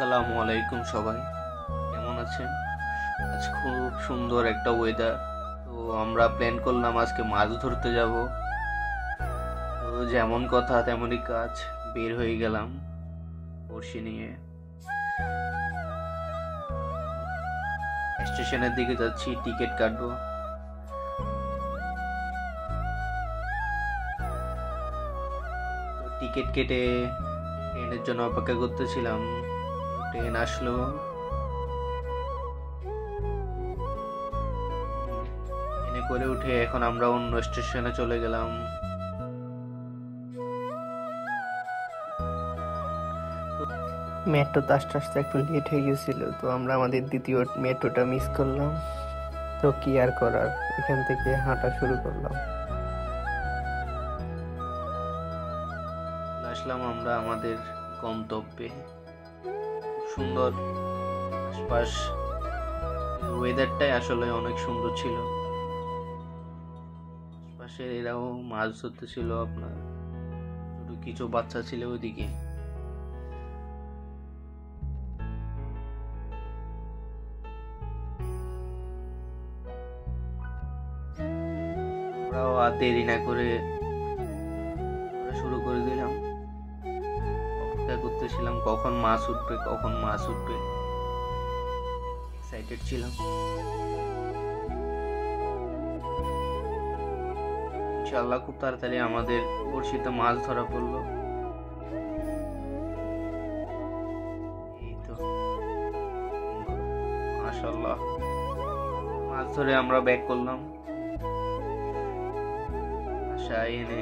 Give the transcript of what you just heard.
আসসালামু আলাইকুম সবাই, কেমন আছেন? আজ খুব সুন্দর একটা ওয়েদার। তো আমরা প্ল্যান করলাম আজকে মাছ ধরতে যাব। তো যেমন কথা তেমনই কাজ, বের হয়ে গেলাম বড়শি নিয়ে। স্টেশনের দিকে যাচ্ছি, টিকিট কাটবো। তো টিকিট কেটে ট্রেনের জন্য অপেক্ষা করতেছিলাম। ট্রেন আসলো। ট্রেনে করে উঠে এখন আমরা অন্য স্টেশনে চলে গেলাম। মেট্রোতে আস্তে আস্তে একটু লেট হয়ে গেছিল, তো আমরা আমাদের দ্বিতীয় মেট্রোটা মিস করলাম। তো কি আর করার, এখান থেকে হাঁটা শুরু করলাম। আসলাম আমরা আমাদের গন্তব্যে। খুব সুন্দর আশপাশ, ওয়েদারটাই আসলে অনেক সুন্দর ছিল। আশপাশে এরাও মাছ ধরতে ছিল, আপনার ছোট কিছু বাচ্চা ছিল ওইদিকে। আমরাও আর দেরি না করে শুরু করে দিলাম। অপেক্ষা করতেছিলাম কখন মাছ উঠবে, কখন মাছ উঠবে। এক্সাইটেড ছিলাম। ইনশাআল্লাহ খুব তাড়াতাড়ি আমাদের বড়শিতে মাছ ধরা পড়লো। এই তো মাশাআল্লাহ, মাছ ধরে আমরা ব্যাক করলাম। বাসায় এনে